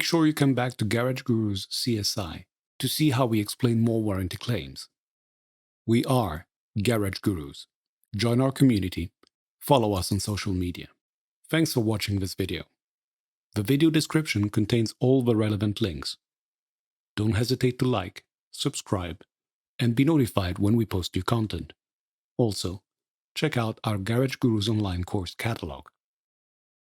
sure you come back to Garage Guru's CSI to see how we explain more warranty claims. We are Garage Gurus. Join our community. Follow us on social media. Thanks for watching this video. The video description contains all the relevant links. Don't hesitate to like, subscribe, and be notified when we post new content. Also, check out our Garage Gurus online course catalog.